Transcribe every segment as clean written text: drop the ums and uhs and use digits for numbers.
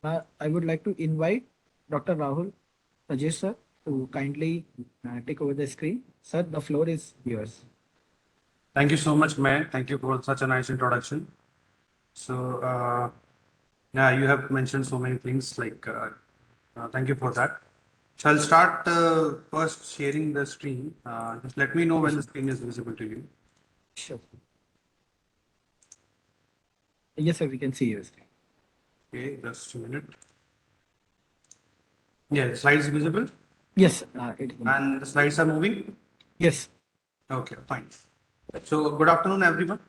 I would like to invite Dr. Rahul Prajesh sir to kindly take over the screen. Sir, the floor is yours. Thank you so much, May. Thank you for such a nice introduction. So, yeah, you have mentioned so many things. Thank you for that. So I'll start first sharing the screen. Just let me know Yes, when the sir. screen is visible to you. Sure. Yes, sir, we can see your screen. Okay, just a minute. Yeah, the slides visible Yes, it is. and the slides are moving. Yes. Okay, fine. So, good afternoon, everyone.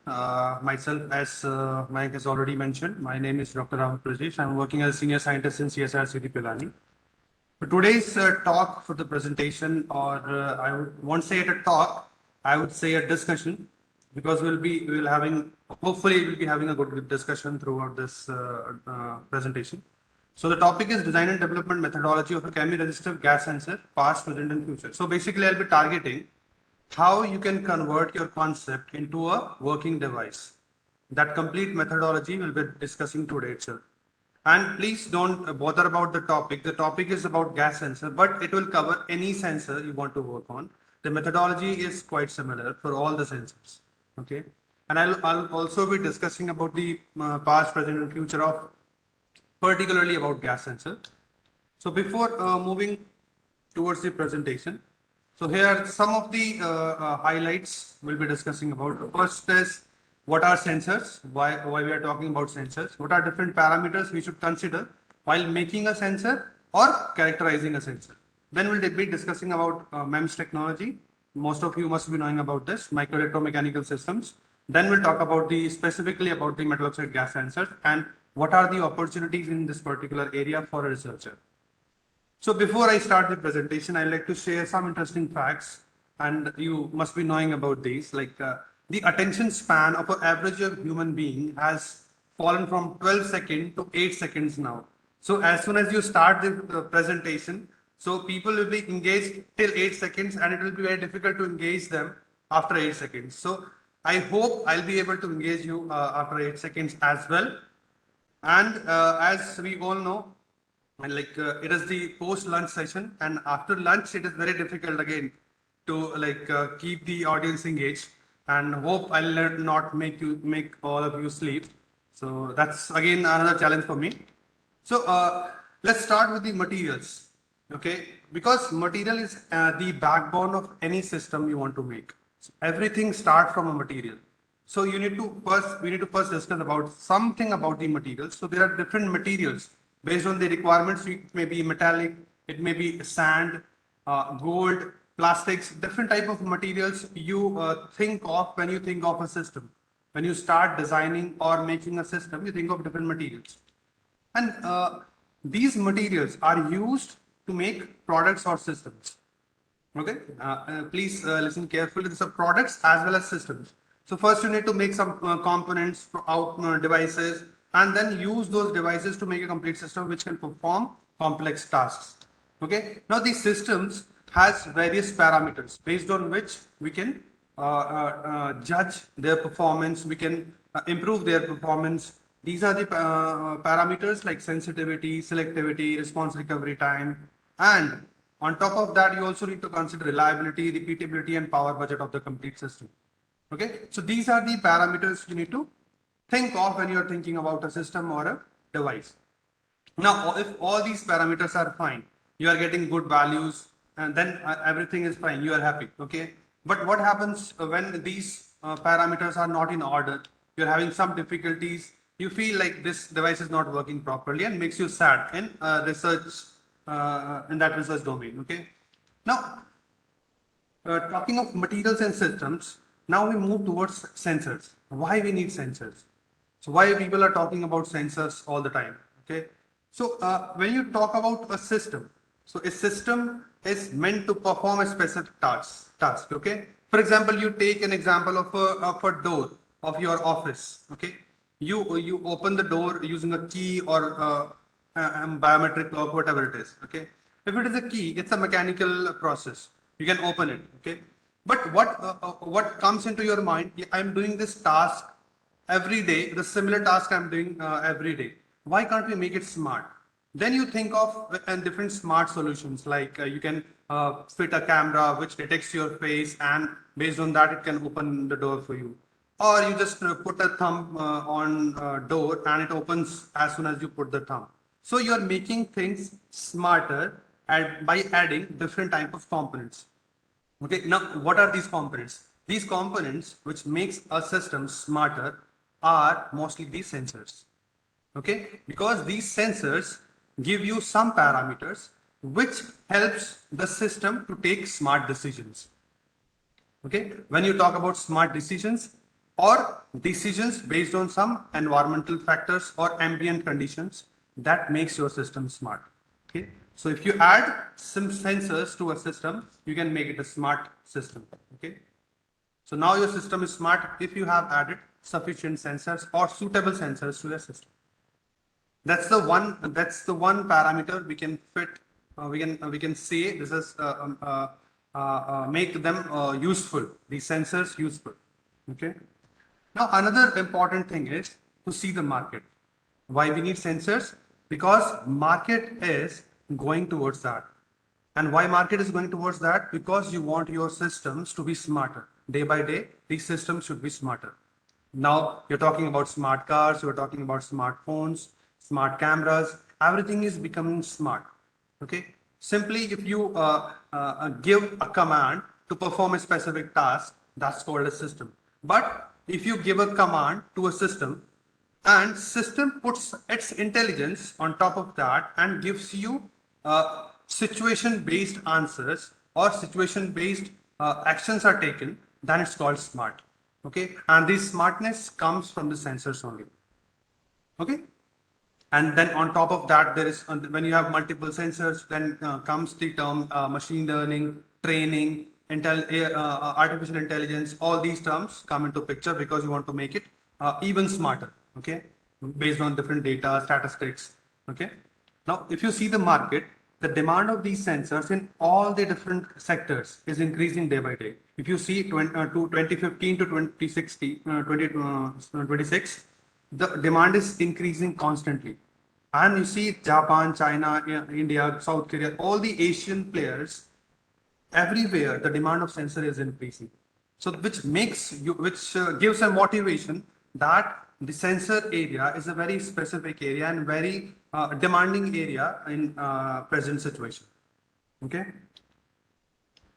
Myself, as Mike has already mentioned, my name is Dr. Rahul Prajesh. I'm working as a senior scientist in CSIR-CEERI Pilani. For today's talk for the presentation, or won't say it a talk, I would say a discussion, because we'll having hopefully we'll be having a good discussion throughout this presentation. So the topic is design and development methodology of a chemiresistive gas sensor, past, present, and future. So basically, I'll be targeting how you can convert your concept into a working device. That complete methodology we'll be discussing today itself. And please don't bother about the topic. The topic is about gas sensor, but it will cover any sensor you want to work on. The methodology is quite similar for all the sensors. Okay. And I'll also be discussing about the past, present, and future of particularly about gas sensor. So before moving towards the presentation, so here are some of the highlights we'll be discussing about. First is what are sensors, why we are talking about sensors, what are different parameters we should consider while making a sensor or characterizing a sensor. Then we'll be discussing about MEMS technology. Most of you must be knowing about this, micro electromechanical systems. Then we'll talk about specifically about the metal oxide gas sensor and what are the opportunities in this particular area for a researcher. So before I start the presentation, I'd like to share some interesting facts, and you must be knowing about these. The attention span of an average human being has fallen from 12 seconds to 8 seconds now. So as soon as you start the presentation, so people will be engaged till 8 seconds, and it will be very difficult to engage them after 8 seconds. So I hope I'll be able to engage you after 8 seconds as well. And as we all know, and it is the post lunch session, and after lunch it is very difficult again to keep the audience engaged. And hope I'll not make all of you sleep. So that's again another challenge for me. So let's start with the materials. Okay, because material is the backbone of any system you want to make. So everything starts from a material. So we need to first discuss about something about the materials. So there are different materials based on the requirements. It may be metallic, it may be sand, gold, plastics, different type of materials you think of when you think of a system. When you start designing or making a system, you think of different materials. And these materials are used to make products or systems. Okay, please listen carefully. These are products as well as systems. So first you need to make some components for out devices, and then use those devices to make a complete system which can perform complex tasks. Okay, now these systems has various parameters based on which we can judge their performance. We can improve their performance. These are the parameters like sensitivity, selectivity, response recovery time, and on top of that, you also need to consider reliability, repeatability, and power budget of the complete system. Okay, so these are the parameters you need to think of when you're thinking about a system or a device. Now, if all these parameters are fine, you are getting good values, and then everything is fine, you are happy. Okay, but what happens when these parameters are not in order? You're having some difficulties. You feel like this device is not working properly, and makes you sad in research in that research domain. Okay, now talking of materials and systems, now we move towards sensors. Why we need sensors? So why people are talking about sensors all the time? Okay, so when you talk about a system, so a system is meant to perform a specific task. Okay, for example, you take an example of a door of your office. Okay, you open the door using a key or biometric lock, whatever it is. Okay, if it is a key, it's a mechanical process. You can open it. Okay, but what comes into your mind? I'm doing this task every day, the similar task I'm doing every day. Why can't we make it smart? Then you think of different smart solutions, like you can fit a camera which detects your face, and based on that it can open the door for you. Or you just put a thumb on door and it opens as soon as you put the thumb. So you're making things smarter by adding different type of components. Okay, now what are these components? These components which makes a system smarter are mostly these sensors. Okay, because these sensors give you some parameters which helps the system to take smart decisions. Okay, when you talk about smart decisions or decisions based on some environmental factors or ambient conditions, that makes your system smart. Okay, so if you add some sensors to a system, you can make it a smart system. Okay, so now your system is smart if you have added sufficient sensors or suitable sensors to the system. That's the one parameter we can fit. We can say this is make them useful. These sensors useful. Okay. Now another important thing is to see the market. Why we need sensors? Because market is going towards that. And why market is going towards that? Because you want your systems to be smarter. Day by day, these systems should be smarter. Now you're talking about smart cars, you're talking about smartphones, smart cameras, everything is becoming smart. Okay. Simply if you give a command to perform a specific task, that's called a system. But if you give a command to a system and system puts its intelligence on top of that and gives you situation based answers or situation based actions are taken, then it's called smart. Okay, and this smartness comes from the sensors only. Okay, and then on top of that there is, when you have multiple sensors, then comes the term machine learning, training, artificial intelligence. All these terms come into picture because you want to make it even smarter. Okay, based on different data statistics. Okay, now if you see the market, the demand of these sensors in all the different sectors is increasing day by day. If you see 2015 to 2060, 2026, the demand is increasing constantly. And you see Japan, China, India, South Korea, all the Asian players, everywhere the demand of sensor is increasing. So which makes you, which gives a motivation that the sensor area is a very specific area and very demanding area in present situation. Okay.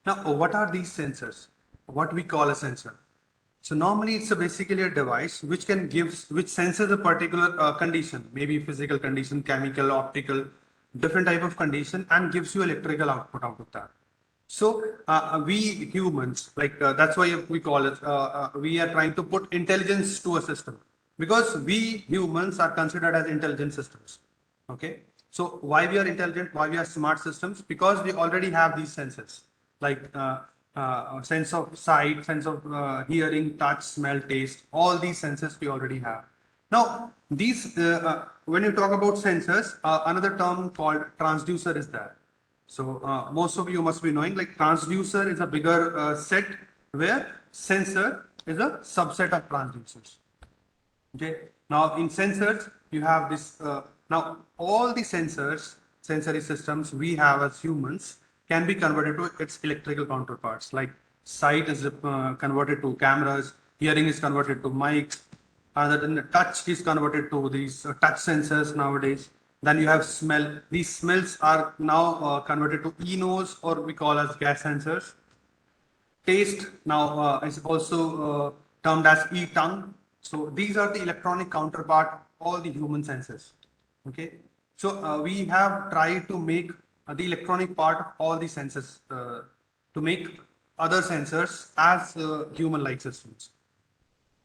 Now, what are these sensors? What we call a sensor. So normally it's basically a device which senses a particular condition, maybe physical condition, chemical, optical, different type of condition, and gives you electrical output out of that. So we humans, like that's why we call it, we are trying to put intelligence to a system because we humans are considered as intelligent systems. Okay. So why we are intelligent, why we are smart systems? Because we already have these senses like sense of sight, sense of hearing, touch, smell, taste, all these senses we already have. Now, these, when you talk about sensors, another term called transducer is there. So most of you must be knowing, like transducer is a bigger set where sensor is a subset of transducers. Okay. Now in sensors, you have this, now all the sensors, sensory systems we have as humans can be converted to its electrical counterparts. Like sight is converted to cameras, hearing is converted to mics, other than the touch is converted to these touch sensors nowadays. Then you have smell. These smells are now converted to e-nose, or we call as gas sensors. Taste now is also termed as e-tongue. So these are the electronic counterpart, all the human senses. Okay. So we have tried to make the electronic part of all the senses to make other sensors as human-like systems.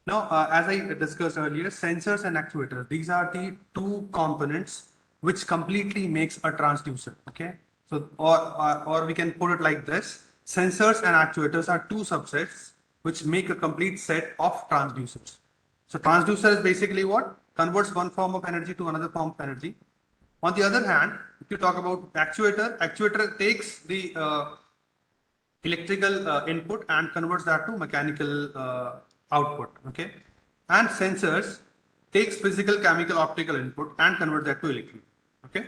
Now, as I discussed earlier, sensors and actuators, these are the two components which completely makes a transducer. Okay. So, or we can put it like this: sensors and actuators are two subsets which make a complete set of transducers. So transducer is basically what? Converts one form of energy to another form of energy. On the other hand, if you talk about actuator, actuator takes the electrical input and converts that to mechanical output. Okay. And sensors takes physical, chemical, optical input and convert that to electrical. Okay.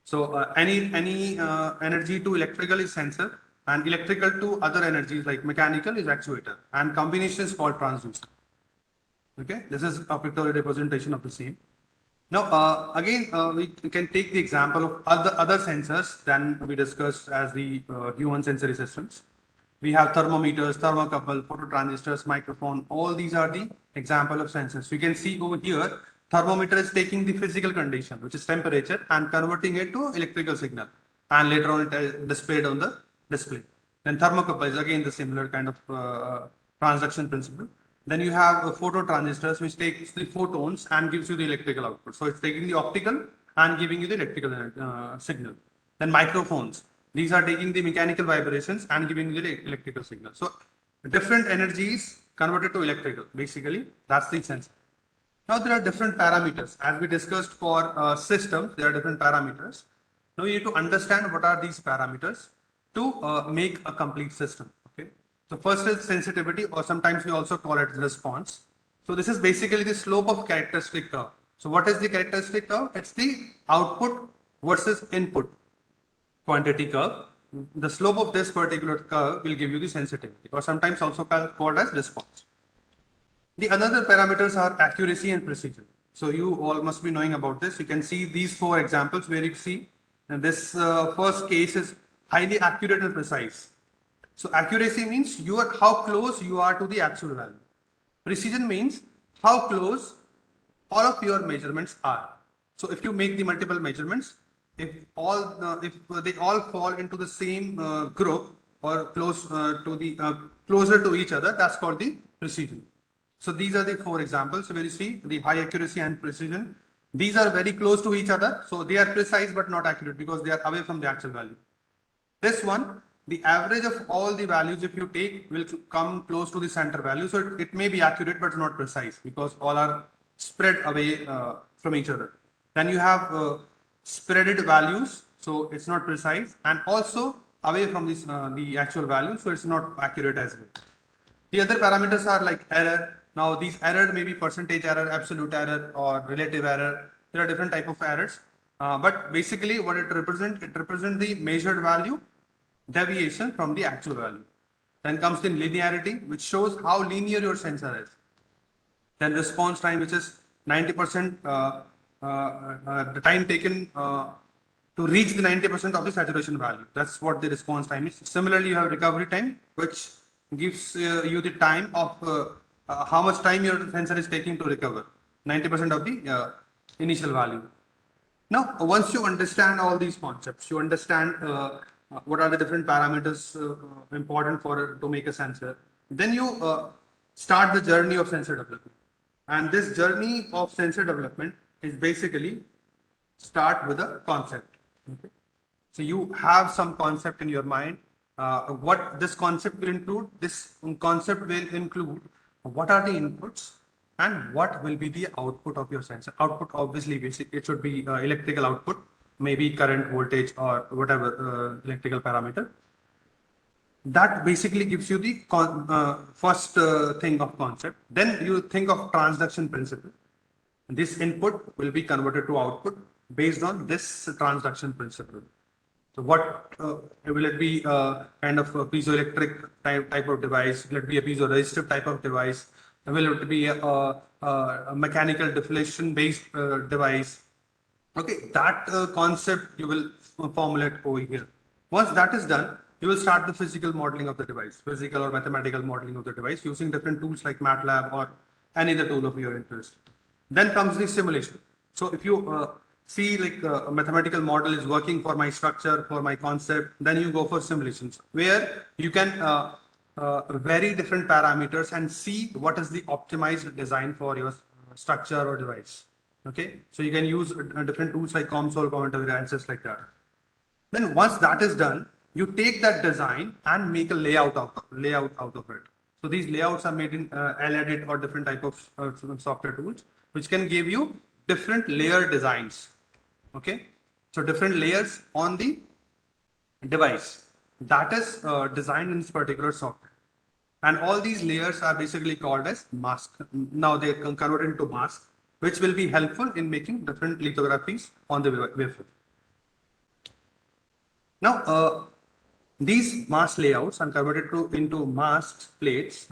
So any energy to electrical is sensor, and electrical to other energies like mechanical is actuator, and combination is called transducer. Okay, this is a pictorial representation of the same. Now, again, we can take the example of other sensors than we discussed as the human sensory systems. We have thermometers, thermocouple, phototransistors, microphone. All these are the example of sensors. You can see over here, thermometer is taking the physical condition, which is temperature, and converting it to electrical signal, and later on it is displayed on the display. Then thermocouple is again the similar kind of transduction principle. Then you have phototransistors, which takes the photons and gives you the electrical output. So it's taking the optical and giving you the electrical signal. Then microphones, these are taking the mechanical vibrations and giving you the electrical signal. So different energies converted to electrical. Basically, that's the sensor. Now there are different parameters. As we discussed for systems, there are different parameters. Now you need to understand what are these parameters to make a complete system. Okay. So first is sensitivity, or sometimes we also call it response. So this is basically the slope of characteristic curve. So what is the characteristic curve? It's the output versus input quantity curve. The slope of this particular curve will give you the sensitivity, or sometimes also called as response. The another parameters are accuracy and precision. So you all must be knowing about this. You can see these four examples where you see, and this first case is highly accurate and precise. So accuracy means how close you are to the actual value. Precision means how close all of your measurements are. So if you make the multiple measurements, if they all fall into the same group or closer to each other, that's called the precision. So these are the four examples where you see the high accuracy and precision. These are very close to each other, so they are precise but not accurate because they are away from the actual value. This one, the average of all the values if you take will come close to the center value. So it may be accurate but not precise because all are spread away from each other. Then you have spreaded values, so it's not precise, and also away from this the actual value, so it's not accurate as well. The other parameters are like error. Now these error may be percentage error, absolute error, or relative error. There are different type of errors, but basically what it represents the measured value deviation from the actual value. Then comes the linearity, which shows how linear your sensor is. Then response time, which is 90% the time taken to reach the 90% of the saturation value. That's what the response time is. Similarly, you have recovery time, which gives you the time of how much time your sensor is taking to recover 90% of the initial value. Now, once you understand all these concepts, you understand what are the different parameters important to make a sensor, then you start the journey of sensor development. And this journey of sensor development is basically start with a concept. Okay? So you have some concept in your mind. What this concept will include? This concept will include what are the inputs and what will be the output of your sensor. Output, obviously, it should be electrical output, maybe current, voltage, or whatever electrical parameter. That basically gives you the first thing of concept. Then you think of transduction principle. This input will be converted to output based on this transduction principle. So what will it be kind of a piezoelectric type of device? Will it be a piezoresistive type of device? Will it be a mechanical deflection based device? Okay, that concept you will formulate over here. Once that is done, you will start the physical modeling of the device, physical or mathematical modeling of the device using different tools like MATLAB or any other tool of your interest. Then comes the simulation. So if you see like a mathematical model is working for my structure, for my concept, then you go for simulations where you can vary different parameters and see what is the optimized design for your structure or device. Okay, so you can use different tools like COMSOL, commutative analysis like that. Then once that is done, you take that design and make a layout out of it. So these layouts are made in LEdit or different type of software tools, which can give you different layer designs. Okay, so different layers on the device that is designed in this particular software. And all these layers are basically called as mask. Now they can convert into mask, which will be helpful in making different lithographies on the wafer. Now, these mask layouts are converted into masked plates,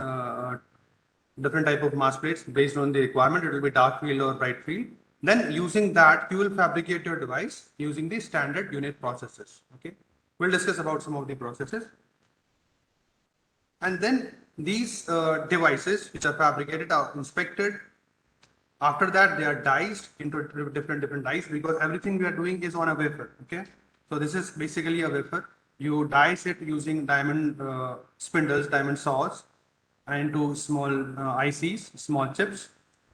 different type of mask plates based on the requirement. It will be dark field or bright field. Then using that, you will fabricate your device using the standard unit processes. Okay, we'll discuss about some of the processes. And then these devices which are fabricated are inspected. After that, they are diced into different dies, because everything we are doing is on a wafer. Okay, so this is basically a wafer. You dice it using diamond spindles, diamond saws, into small ICs, small chips,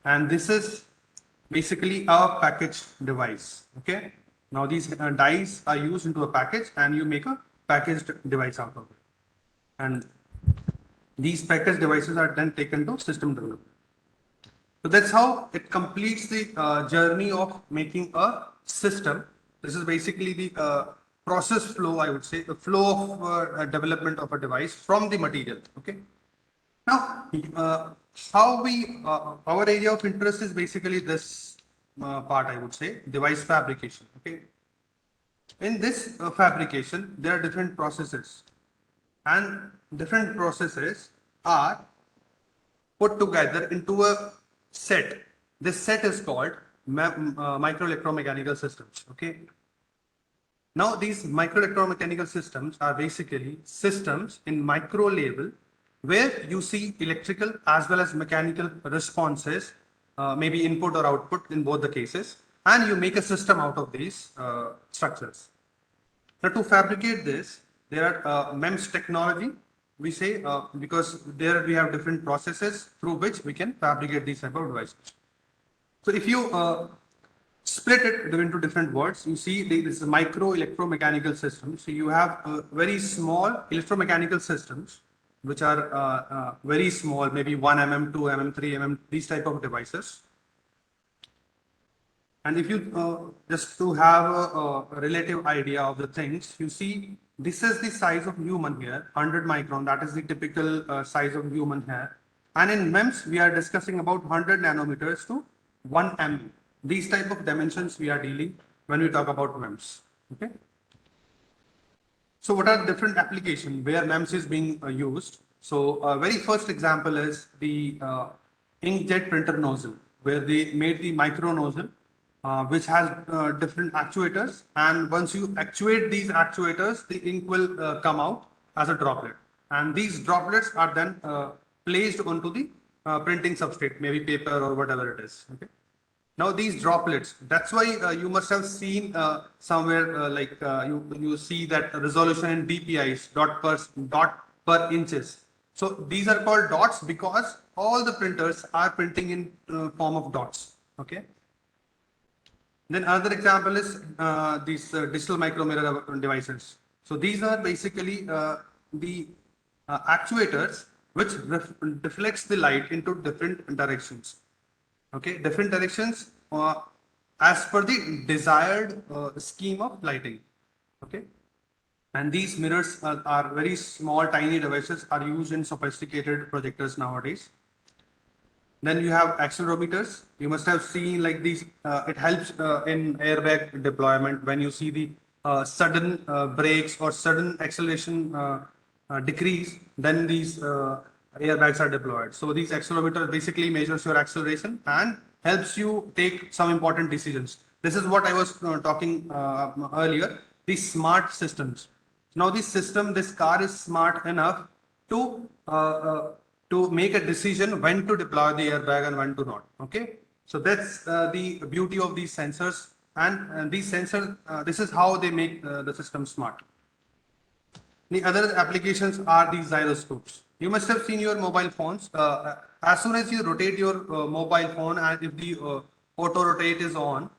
and this is basically a packaged device. Okay, now these dies are used into a package, and you make a packaged device out of it. And these packaged devices are then taken to system development. So that's how it completes the journey of making a system. This is basically the process flow, I would say, the flow of development of a device from the material. Okay. Now, our area of interest is basically this part, I would say, device fabrication. Okay. In this fabrication, there are different processes, and different processes are put together into a set. This set is called micro electromechanical systems. Okay. Now these micro electromechanical systems are basically systems in micro level where you see electrical as well as mechanical responses, maybe input or output in both the cases, and you make a system out of these structures. Now to fabricate this, there are MEMS technology, we say, because there we have different processes through which we can fabricate these type of devices. So if you split it into different words, you see this is a micro electromechanical system. So you have very small electromechanical systems which are very small, maybe 1 mm, 2 mm, 3 mm, these type of devices. And if you just to have a relative idea of the things, you see this is the size of human hair, 100 micron, that is the typical size of human hair. And in MEMS, we are discussing about 100 nanometers to 1 mm. These type of dimensions we are dealing when we talk about MEMS. Okay. So what are different applications where MEMS is being used? So very first example is the inkjet printer nozzle, where they made the micro nozzle, which has different actuators, and once you actuate these actuators, the ink will come out as a droplet, and these droplets are then placed onto the printing substrate, maybe paper or whatever it is. Okay. Now these droplets, that's why you must have seen somewhere you see that resolution in DPIs, dot per inches. So these are called dots because all the printers are printing in form of dots. Okay. Then another example is these digital micromirror devices. So these are basically the actuators which deflects the light into different directions. Okay, different directions as per the desired scheme of lighting. Okay, and these mirrors are very small, tiny devices, are used in sophisticated projectors nowadays. Then you have accelerometers. You must have seen like these. It helps in airbag deployment when you see the sudden brakes or sudden acceleration decrease. Then these airbags are deployed. So these accelerometers basically measures your acceleration and helps you take some important decisions. This is what I was talking earlier. These smart systems. Now this car is smart enough to make a decision when to deploy the airbag and when to not. Okay, so that's the beauty of these sensors, and these sensors, this is how they make the system smart. The other applications are these gyroscopes. You must have seen your mobile phones. As soon as you rotate your mobile phone, and if the auto rotate is on,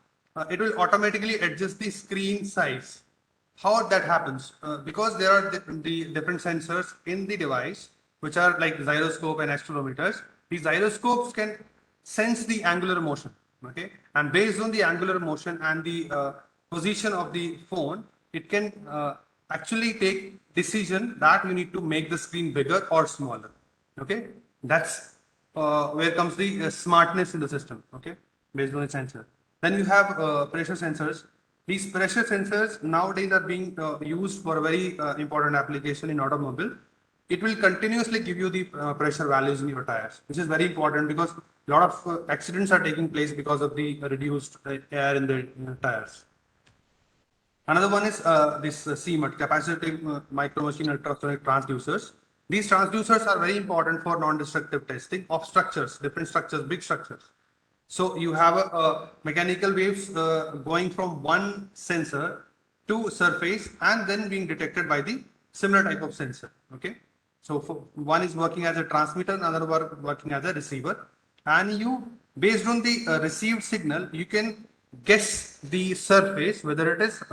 it will automatically adjust the screen size. How that happens? Because there are the different sensors in the device, which are like gyroscope and accelerometers. These gyroscopes can sense the angular motion. Okay, and based on the angular motion and the position of the phone, it can actually take decision that you need to make the screen bigger or smaller. Okay, that's where comes the smartness in the system. Okay, based on the sensor. Then you have pressure sensors. These pressure sensors nowadays are being used for a very important application in automobile. It will continuously give you the pressure values in your tires, which is very important because a lot of accidents are taking place because of the reduced air in the tires. Another one is this CMUT, capacitive micro machine ultrasonic transducers. These transducers are very important for non-destructive testing of structures, different structures, big structures. So you have a mechanical waves going from one sensor to surface and then being detected by the similar type of sensor. Okay. So one is working as a transmitter, another working as a receiver, and you, based on the received signal, you can guess the surface, whether it is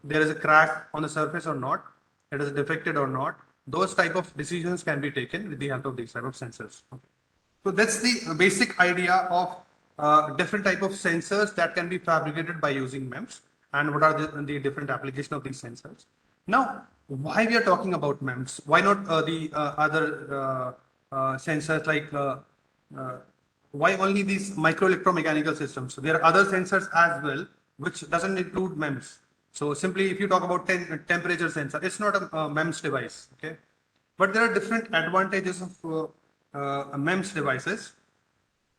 there is a crack on the surface or not, it is defected or not. Those type of decisions can be taken with the help of these type of sensors. Okay. So that's the basic idea of different type of sensors that can be fabricated by using MEMS, and what are the different application of these sensors. Now, why we are talking about MEMS? Why not the other sensors like why only these micro electromechanical systems? So there are other sensors as well, which doesn't include MEMS. So simply, if you talk about temperature sensor, it's not a MEMS device. Okay, but there are different advantages of MEMS devices.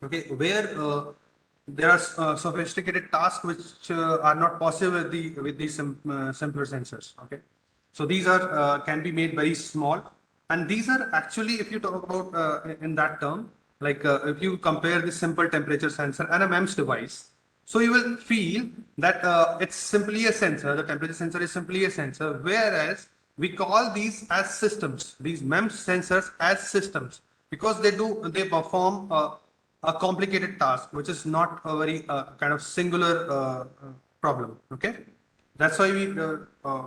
Okay, where there are sophisticated tasks which are not possible with these simpler sensors. Okay, so these are can be made very small, and these are actually, if you talk about in that term, like if you compare the simple temperature sensor and a MEMS device, so you will feel that it's simply a sensor. The temperature sensor is simply a sensor, whereas we call these as systems. These MEMS sensors as systems because they perform a complicated task, which is not a very kind of singular problem. Okay, that's why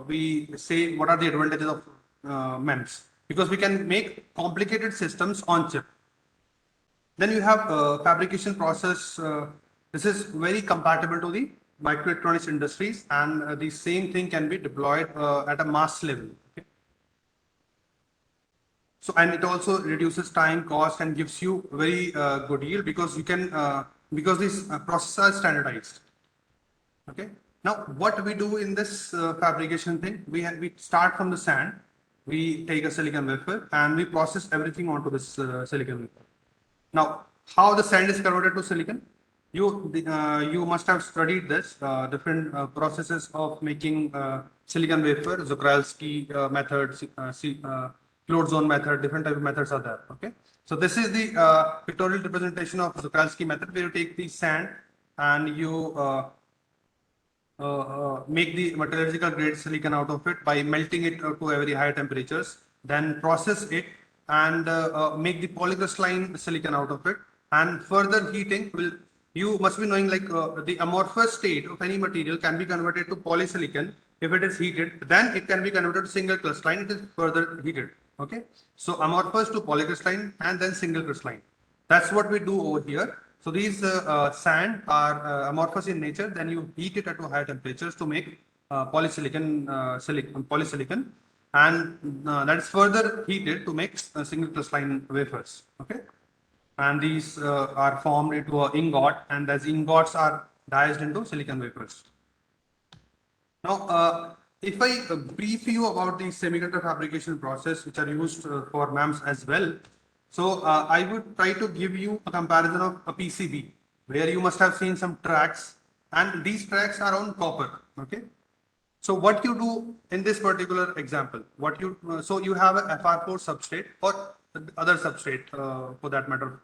we say what are the advantages of MEMS, because we can make complicated systems on chip. Then you have fabrication process. This is very compatible to the microelectronics industries, and the same thing can be deployed at a mass level. Okay? So, and it also reduces time, cost, and gives you very good yield because you can because these processes are standardized. Okay. Now, what we do in this fabrication thing, we start from the sand. We take a silicon wafer and we process everything onto this silicon wafer. Now, how the sand is converted to silicon? You must have studied this different processes of making silicon wafer, Zuchralski method, closed zone method, different type of methods are there. Okay, so this is the pictorial representation of Zuchralski method, where you take the sand and you make the metallurgical grade silicon out of it by melting it to very high temperatures, then process it and make the polycrystalline silicon out of it, and further heating will, you must be knowing, like the amorphous state of any material can be converted to polysilicon if it is heated, then it can be converted to single crystalline, it is further heated. Okay, so amorphous to polycrystalline and then single crystalline. That's what we do over here. So these sand are amorphous in nature, then you heat it at higher temperatures to make polysilicon, and that is further heated to make single crystalline wafers. Okay, and these are formed into an ingot, and as ingots are diced into silicon wafers. Now, if I brief you about the semiconductor fabrication process, which are used for MEMS as well, so I would try to give you a comparison of a PCB, where you must have seen some tracks, and these tracks are on copper. Okay, so what you do in this particular example, what you so you have a FR4 substrate or other substrate for that matter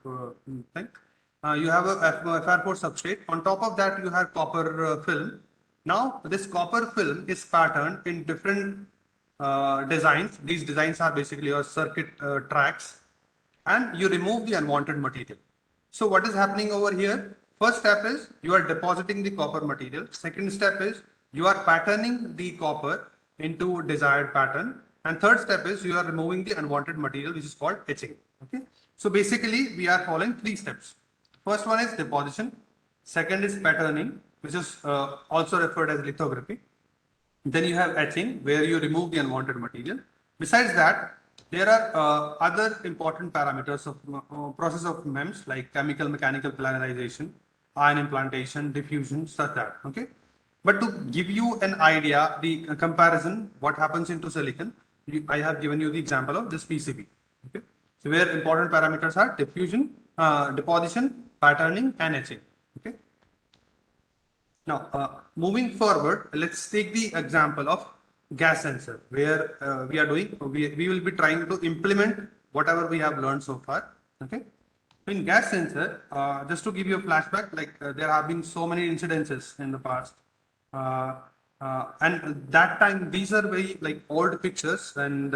thing. You have a FR4 substrate. On top of that, you have copper film. Now, this copper film is patterned in different designs. These designs are basically your circuit tracks, and you remove the unwanted material. So what is happening over here? First step is you are depositing the copper material. Second step is you are patterning the copper into desired pattern. And third step is you are removing the unwanted material, which is called etching. Okay. So basically we are following three steps. First one is deposition. Second is patterning, which is also referred as lithography. Then you have etching, where you remove the unwanted material. Besides that, there are other important parameters of process of MEMS, like chemical mechanical planarization, ion implantation, diffusion, such that. Okay. But to give you an idea, the comparison, what happens into silicon, I have given you the example of this PCB. Okay, so where important parameters are diffusion, deposition, patterning, and etching. Okay. Now, moving forward, let's take the example of gas sensor, where we will be trying to implement whatever we have learned so far. Okay. In gas sensor, just to give you a flashback, like there have been so many incidences in the past, and that time these are very like old pictures, and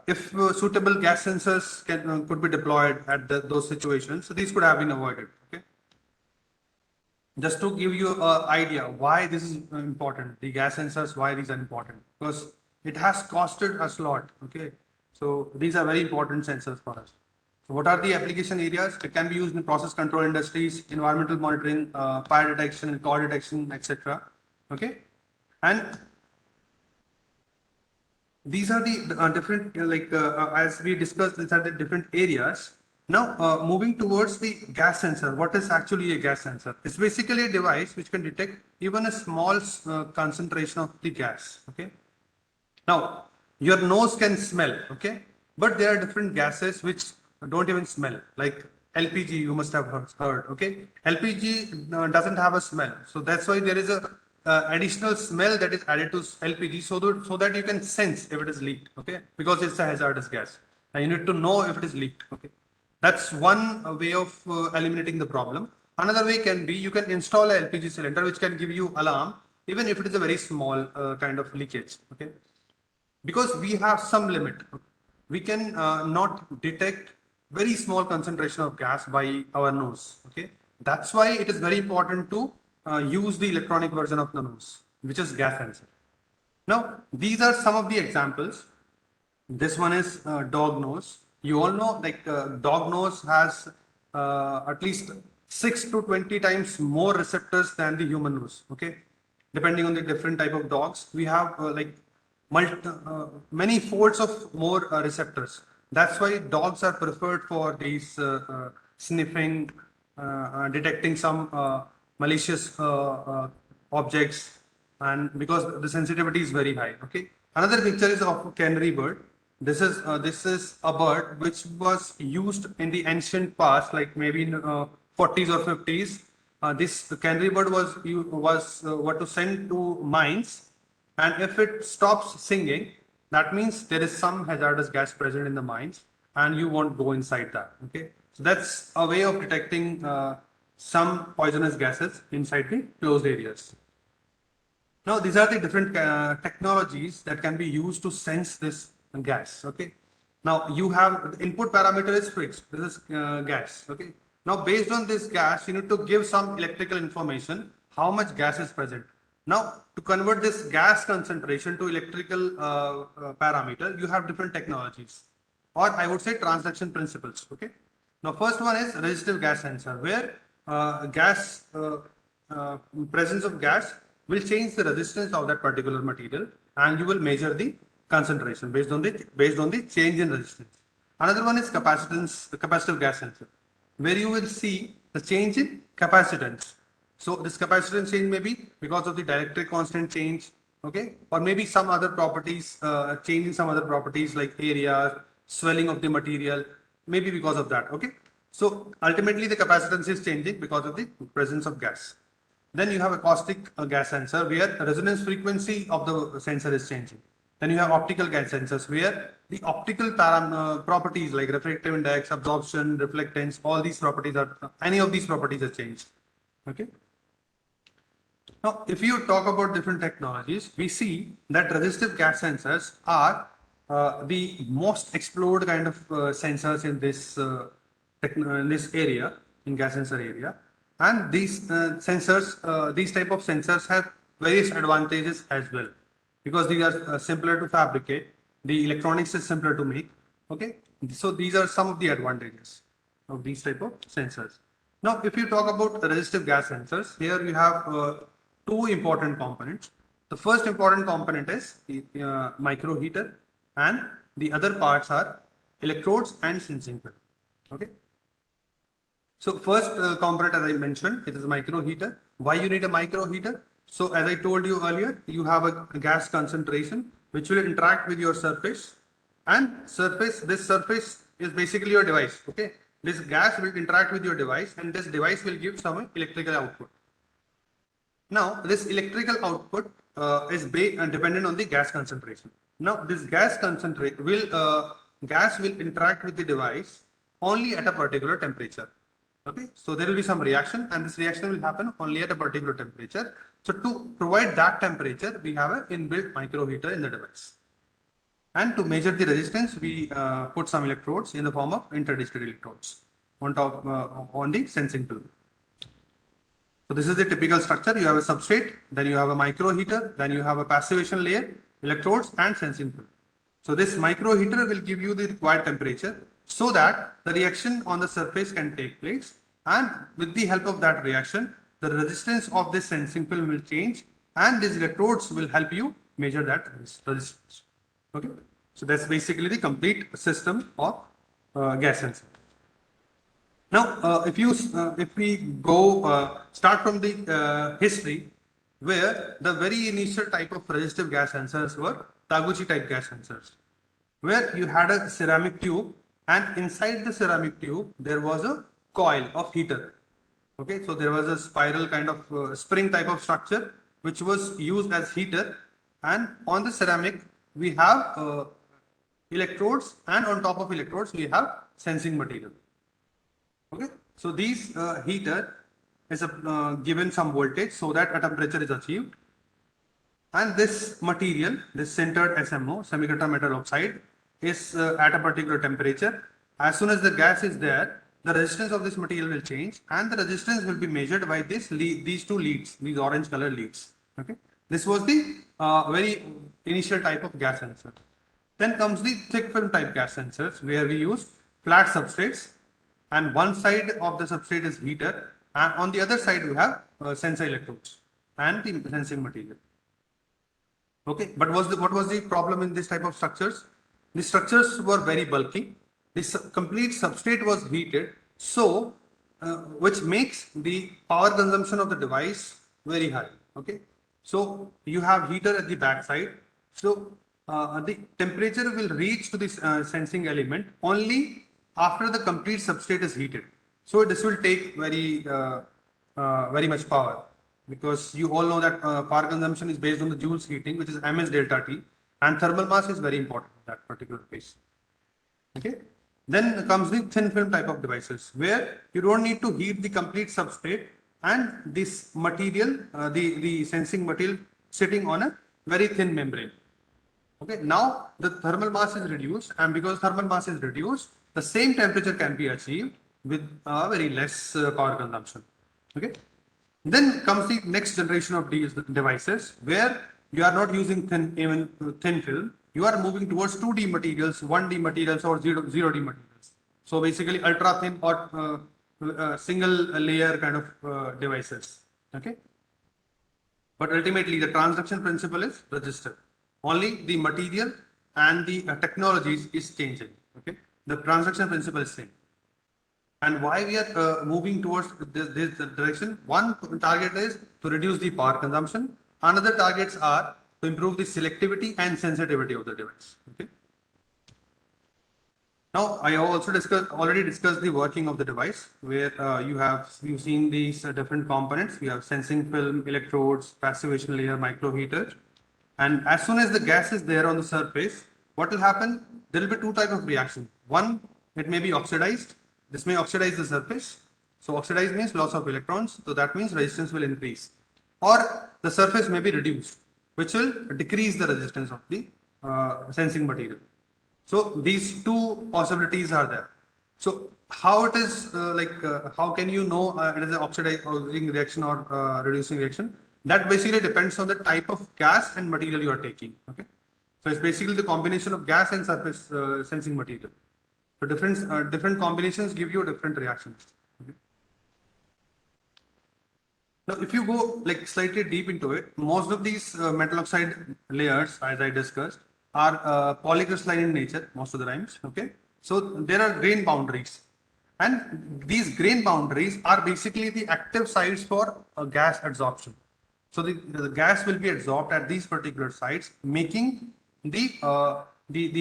if suitable gas sensors could be deployed at those situations, so these could have been avoided. Okay. Just to give you an idea why this is important, the gas sensors, why these are important, because it has costed us a lot. Okay, so these are very important sensors for us. So what are the application areas? It can be used in process control industries, environmental monitoring, fire detection, call detection, etc. Okay, and these are the different as we discussed, these are the different areas. Now, moving towards the gas sensor, what is actually a gas sensor? It's basically a device which can detect even a small concentration of the gas. Okay. Now, your nose can smell. Okay, but there are different gases which don't even smell, like LPG. You must have heard. Okay, LPG doesn't have a smell, so that's why there is a additional smell that is added to LPG, so that you can sense if it is leaked. Okay, because it's a hazardous gas, and you need to know if it is leaked. Okay. That's one way of eliminating the problem. Another way can be you can install a LPG cylinder which can give you alarm even if it is a very small kind of leakage. Okay, because we have some limit. We can not detect very small concentration of gas by our nose. Okay, that's why it is very important to use the electronic version of the nose, which is gas sensor. Now, these are some of the examples. This one is dog nose. You all know, like dog nose has at least 6 to 20 times more receptors than the human nose. Okay, depending on the different type of dogs, we have many folds of more receptors. That's why dogs are preferred for these sniffing, detecting some malicious objects, and because the sensitivity is very high. Okay. Another picture is of a canary bird. This is a bird which was used in the ancient past, like maybe in 40s or 50s. This canary bird was what to send to mines, and if it stops singing, that means there is some hazardous gas present in the mines, and you won't go inside that. Okay, so that's a way of detecting some poisonous gases inside the closed areas. Now, these are the different technologies that can be used to sense this gas. Okay. Now, you have the input parameter is fixed. This is gas. Okay. Now, based on this gas, you need to give some electrical information, how much gas is present. Now, to convert this gas concentration to electrical parameter, you have different technologies, or I would say transduction principles. Okay. Now, first one is resistive gas sensor, where presence of gas will change the resistance of that particular material, and you will measure the concentration based on the change in resistance. Another one is capacitive gas sensor, where you will see the change in capacitance. So this capacitance change may be because of the dielectric constant change, okay, or maybe some other properties, change in some other properties like area, swelling of the material, maybe because of that. Okay, so ultimately the capacitance is changing because of the presence of gas. Then you have acoustic gas sensor, where the resonance frequency of the sensor is changing. Then you have optical gas sensors, where the optical properties like refractive index, absorption, reflectance, all these properties are, any of these properties are changed. Okay. Now, if you talk about different technologies, we see that resistive gas sensors are the most explored kind of sensors in this area, in gas sensor area. And these these type of sensors have various advantages as well, because these are simpler to fabricate. The electronics is simpler to make. Okay, so these are some of the advantages of these type of sensors. Now, if you talk about resistive gas sensors, here you have two important components. The first important component is the micro heater, and the other parts are electrodes and sensing film. Okay. So first component, as I mentioned, it is a micro heater. Why you need a micro heater? So as I told you earlier, you have a gas concentration which will interact with your surface, and this surface is basically your device. Okay, this gas will interact with your device, and this device will give some electrical output. Now, this electrical output is dependent on the gas concentration. Now, this gas will interact with the device only at a particular temperature. Okay, so there will be some reaction, and this reaction will happen only at a particular temperature. So, to provide that temperature, we have an inbuilt micro heater in the device. And to measure the resistance, we put some electrodes in the form of interdigital electrodes on top on the sensing film. So this is the typical structure. You have a substrate, then you have a micro heater, then you have a passivation layer, electrodes, and sensing film. So this micro heater will give you the required temperature so that the reaction on the surface can take place, and with the help of that reaction, the resistance of this sensing film will change, and these electrodes will help you measure that resistance. Okay, so that's basically the complete system of gas sensing. Now, if we go start from the history, where the very initial type of resistive gas sensors were Taguchi type gas sensors, where you had a ceramic tube, and inside the ceramic tube there was a coil of heater. Okay, so there was a spiral kind of spring type of structure which was used as heater, and on the ceramic we have electrodes, and on top of electrodes we have sensing material. Okay, so these heater is given some voltage so that a temperature is achieved, and this material, this sintered SMO, semiconductor metal oxide, is at a particular temperature. As soon as the gas is there, the resistance of this material will change, and the resistance will be measured by these two leads, these orange color leads. Okay, this was the very initial type of gas sensor. Then comes the thick film type gas sensors, where we use flat substrates, and one side of the substrate is heater, and on the other side we have sensor electrodes and the sensing material. Okay, but what was the problem in this type of structures? The structures were very bulky. This complete substrate was heated, so which makes the power consumption of the device very high. Okay, so you have heater at the back side, so the temperature will reach to this sensing element only after the complete substrate is heated. So this will take very much power, because you all know that power consumption is based on the joules heating, which is ms delta T, and thermal mass is very important in that particular case. Okay, then comes the thin film type of devices, where you don't need to heat the complete substrate, and this material, the sensing material, sitting on a very thin membrane. Okay, now the thermal mass is reduced, and because thermal mass is reduced, the same temperature can be achieved with very less power consumption. Okay, then comes the next generation of these devices, where you are not using thin film, you are moving towards 2D materials, 1D materials, or 0D materials. So basically ultra thin or single layer kind of devices. Okay, but ultimately the transduction principle is resistive. Only the material and the technologies is changing. Okay, the transduction principle is same. And why we are moving towards this direction? One target is to reduce the power consumption. Another targets are to improve the selectivity and sensitivity of the device. Okay. Now, I have also already discussed the working of the device, where you've seen these different components. We have sensing film, electrodes, passivation layer, micro heater. And as soon as the gas is there on the surface, what will happen? There will be two types of reaction. One, it may be oxidized. This may oxidize the surface. So oxidized means loss of electrons. So that means resistance will increase. Or the surface may be reduced, which will decrease the resistance of the sensing material. So these two possibilities are there. So how it is how can you know it is an oxidizing reaction or reducing reaction? That basically depends on the type of gas and material you are taking. Okay, so it's basically the combination of gas and surface sensing material. So different combinations give you different reactions. Okay. Now, if you go like slightly deep into it, most of these metal oxide layers, as I discussed, are polycrystalline in nature most of the times. Okay, so there are grain boundaries, and these grain boundaries are basically the active sites for gas adsorption. So the gas will be absorbed at these particular sites, making the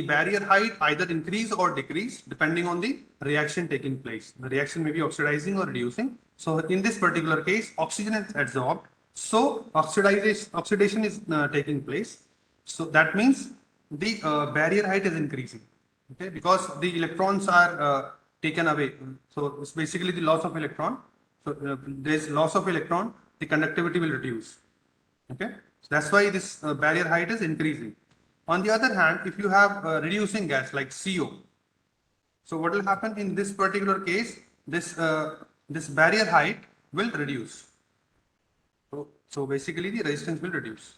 barrier height either increase or decrease depending on the reaction taking place. The reaction may be oxidizing or reducing. So in this particular case, oxygen is absorbed. So oxidation is taking place. So that means the barrier height is increasing. Okay, because the electrons are taken away. So it's basically the loss of electron. So there is loss of electron, the conductivity will reduce. Okay, so that's why this barrier height is increasing. On the other hand, if you have reducing gas like CO, so what will happen in this particular case? This barrier height will reduce. So basically the resistance will reduce.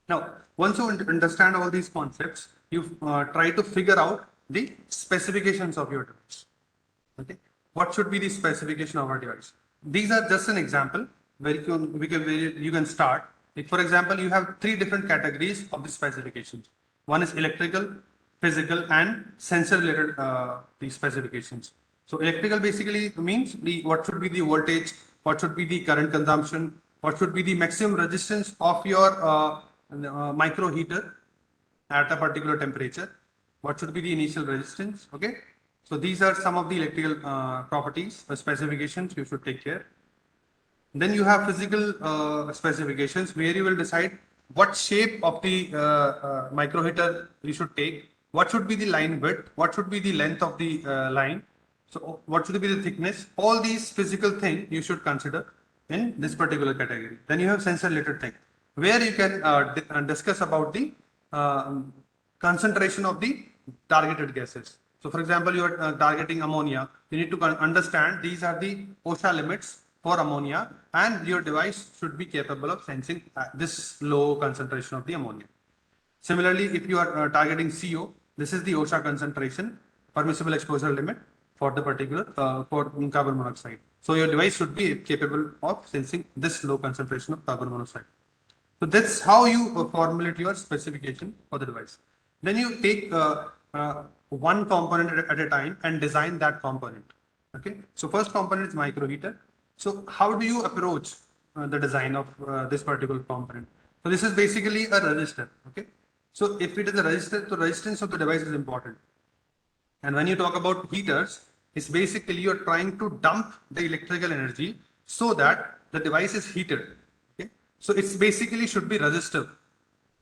Now, once you understand all these concepts, you try to figure out the specifications of your device. Okay, what should be the specification of our device? These are just an example where you can start. Like for example, you have three different categories of the specifications. One is electrical, physical, and sensor related the specifications. So electrical basically means what should be the voltage, what should be the current consumption, what should be the maximum resistance of your micro heater at a particular temperature, what should be the initial resistance. Okay, so these are some of the electrical properties, specifications you should take care. Then you have physical specifications where you will decide what shape of the micro heater you should take, what should be the line width, what should be the length of the line, so what should be the thickness. All these physical things you should consider in this particular category. Then you have sensor related thing where you can discuss about the concentration of the targeted gases. So for example, you are targeting ammonia, you need to understand these are the OSHA limits for ammonia, and your device should be capable of sensing this low concentration of the ammonia. Similarly, if you are targeting CO, this is the OSHA concentration, permissible exposure limit for the particular for carbon monoxide. So your device should be capable of sensing this low concentration of carbon monoxide. So that's how you formulate your specification for the device. Then you take one component at a time and design that component. Okay. So first component is micro heater. So how do you approach the design of this particular component? So this is basically a resistor. Okay. So if it is a resistor, the resistance of the device is important. And when you talk about heaters, it's basically you're trying to dump the electrical energy so that the device is heated. Okay. So it's basically should be resistive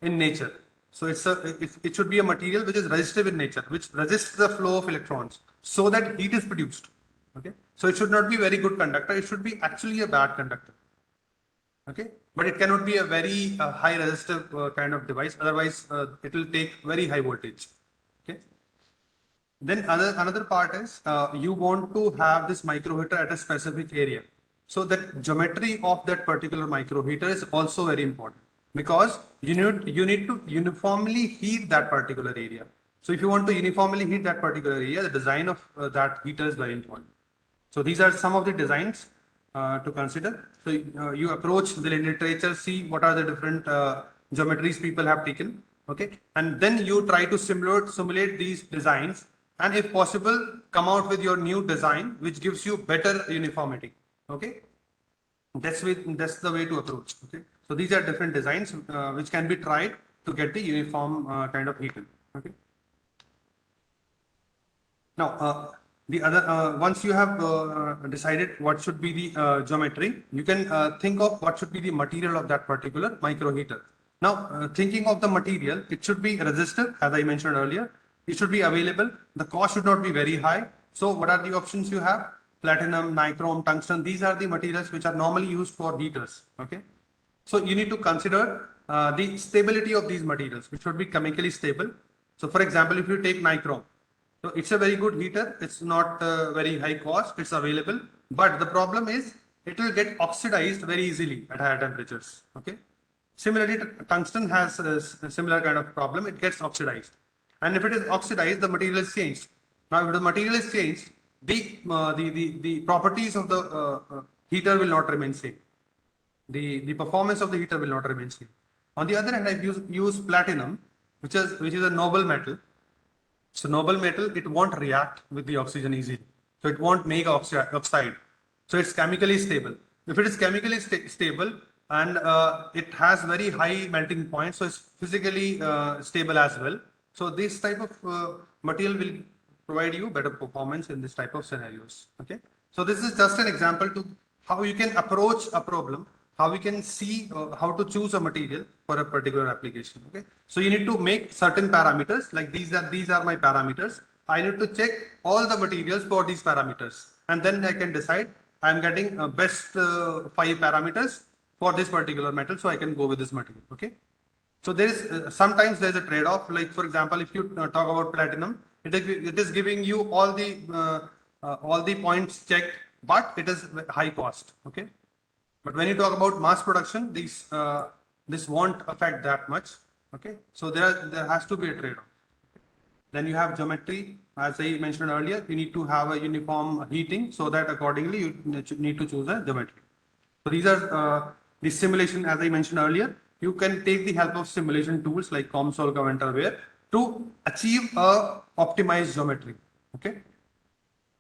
in nature. So it should be a material which is resistive in nature, which resists the flow of electrons so that heat is produced. Okay. So it should not be very good conductor. It should be actually a bad conductor. Okay. But it cannot be a very high resistive kind of device. Otherwise, it will take very high voltage. Okay. Then another part is you want to have this micro heater at a specific area. So that geometry of that particular micro heater is also very important, because you need to uniformly heat that particular area. So if you want to uniformly heat that particular area, the design of that heater is very important. So these are some of the designs to consider. So you approach the literature, see what are the different geometries people have taken. Okay, and then you try to simulate these designs, and if possible, come out with your new design which gives you better uniformity. Okay, that's the way to approach. Okay, so these are different designs which can be tried to get the uniform kind of heater. Okay. Now the other once you have decided what should be the geometry, you can think of what should be the material of that particular micro heater. Now thinking of the material, it should be resistive, as I mentioned earlier. It should be available. The cost should not be very high. So what are the options you have? Platinum, nichrome, tungsten. These are the materials which are normally used for heaters. Okay. So you need to consider the stability of these materials, which should be chemically stable. So for example, if you take nichrome, so it's a very good heater. It's not very high cost. It's available, but the problem is it will get oxidized very easily at higher temperatures. Okay. Similarly, tungsten has a similar kind of problem. It gets oxidized. And if it is oxidized, the material is changed. Now, if the material is changed, the properties of the heater will not remain same. The performance of the heater will not remain same. On the other hand, I've used platinum, which is a noble metal. So noble metal, it won't react with the oxygen easily. So it won't make oxide. So it's chemically stable. If it is chemically stable, and it has very high melting point, so it's physically stable as well. So this type of material will provide you better performance in this type of scenarios. Okay, so this is just an example to how you can approach a problem, how we can see how to choose a material for a particular application. Okay, so you need to make certain parameters, like these are my parameters. I need to check all the materials for these parameters, and then I can decide I'm getting best 5 parameters for this particular metal, so I can go with this material. Okay, so there is sometimes there is a trade-off. Like for example, if you talk about platinum, it is giving you all the points checked, but it is high cost. Okay, but when you talk about mass production, this won't affect that much. Okay, so there has to be a trade-off. Then you have geometry, as I mentioned earlier. You need to have a uniform heating, so that accordingly you need to choose a geometry. So these are the simulation, as I mentioned earlier. You can take the help of simulation tools like COMSOL, COINTERWare to achieve a optimized geometry. Okay,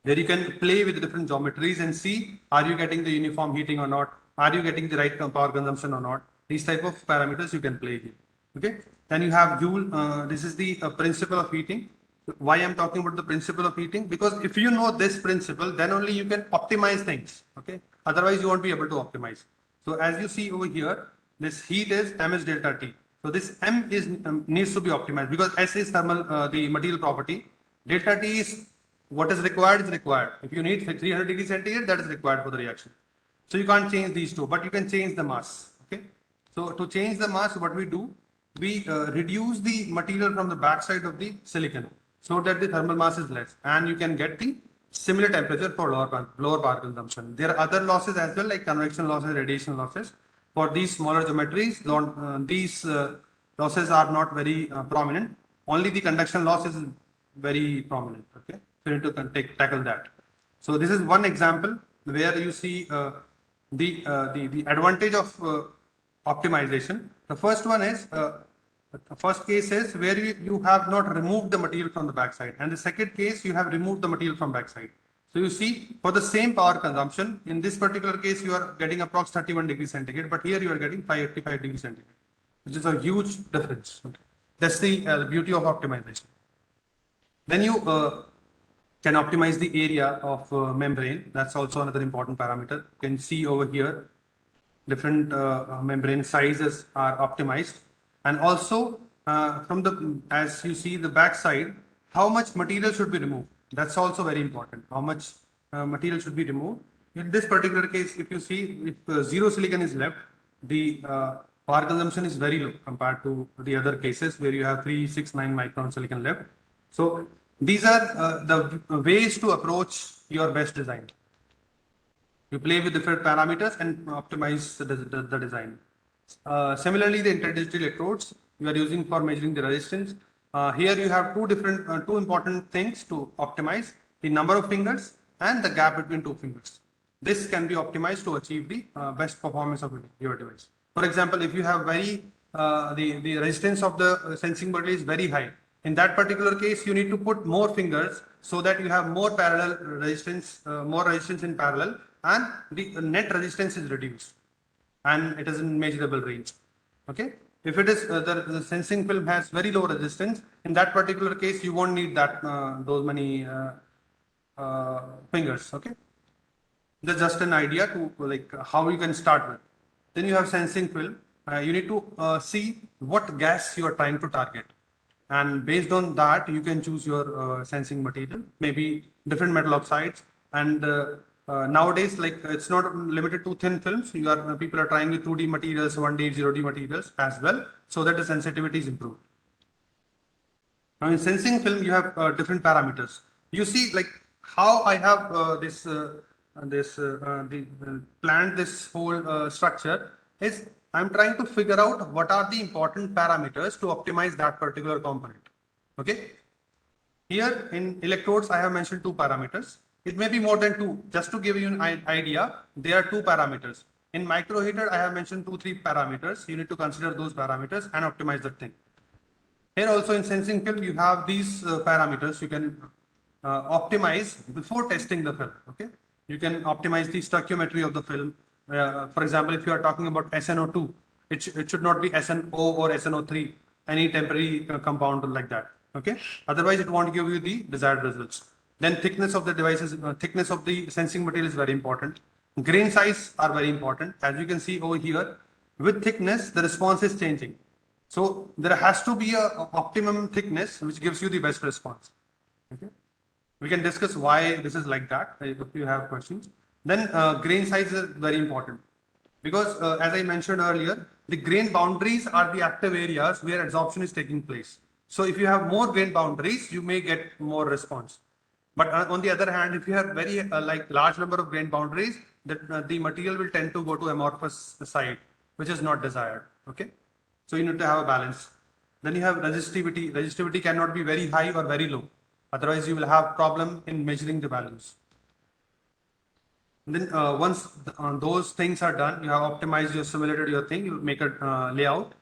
where you can play with different geometries and see, are you getting the uniform heating or not? Are you getting the right power consumption or not? These type of parameters you can play here. Okay. Then you have Joule. This is the principle of heating. Why I'm talking about the principle of heating? Because if you know this principle, then only you can optimize things. Okay. Otherwise, you won't be able to optimize. So as you see over here, this heat is ms delta T. So this M is needs to be optimized, because S is thermal, the material property. Delta T is what is required is required. If you need 300 degrees centigrade, that is required for the reaction. So you can't change these two, but you can change the mass. Okay. So to change the mass, what we do, we reduce the material from the backside of the silicon, so that the thermal mass is less, and you can get the similar temperature for lower power consumption. There are other losses as well, like convection losses, radiation losses. For these smaller geometries, these losses are not very prominent. Only the conduction loss is very prominent. Okay, so you need to tackle that. So this is one example where you see the advantage of optimization. The first one is the first case is where you have not removed the material from the backside, and the second case you have removed the material from backside. So you see, for the same power consumption, in this particular case you are getting approx 31 degrees centigrade, but here you are getting 585 degrees centigrade, which is a huge difference. Okay. That's the beauty of optimization. Then you can optimize the area of membrane. That's also another important parameter. You can see over here, different membrane sizes are optimized, and also from the, as you see the back side, how much material should be removed. That's also very important. How much material should be removed. In this particular case, if you see, if zero silicon is left, the power consumption is very low compared to the other cases where you have 369 micron silicon left. So these are the ways to approach your best design. You play with different parameters and optimize the design. Similarly, the interdigital electrodes you are using for measuring the resistance. Here you have two important things to optimize: the number of fingers and the gap between two fingers. This can be optimized to achieve the best performance of your device. For example, if you have the resistance of the sensing body is very high, in that particular case you need to put more fingers so that you have more parallel resistance, more resistance in parallel, and the net resistance is reduced, and it is in measurable range. Okay. If it is the sensing film has very low resistance, in that particular case you won't need that those many fingers. Okay. That's just an idea to like how you can start with. Then you have sensing film. You need to see what gas you are trying to target, and based on that you can choose your sensing material, maybe different metal oxides. And nowadays, like, it's not limited to thin films. People are trying with 2D materials, 1D, 0D materials as well, so that the sensitivity is improved. Now in sensing film you have different parameters. You see, like, how I have planned this whole structure is I'm trying to figure out what are the important parameters to optimize that particular component. Okay. Here in electrodes, I have mentioned two parameters. It may be more than two. Just to give you an idea, there are two parameters. In micro heater, I have mentioned 2-3 parameters. You need to consider those parameters and optimize the thing. Here also in sensing film, you have these parameters you can optimize before testing the film. Okay. You can optimize the stoichiometry of the film. For example, if you are talking about SNO2, it should not be SNO or SNO3, any temporary compound like that. Okay. Otherwise, it won't give you the desired results. Then thickness of the devices, thickness of the sensing material is very important. Grain size are very important. As you can see over here, with thickness, the response is changing. So there has to be a optimum thickness which gives you the best response. Okay. We can discuss why this is like that if you have questions. Then grain size is very important because as I mentioned earlier, the grain boundaries are the active areas where absorption is taking place. So if you have more grain boundaries, you may get more response. But on the other hand, if you have very like large number of grain boundaries, the material will tend to go to amorphous side, which is not desired. Okay, so you need to have a balance. Then you have resistivity. Resistivity cannot be very high or very low. Otherwise, you will have problem in measuring the values. And then once those things are done, you have optimized, you simulated your thing, you make a layout.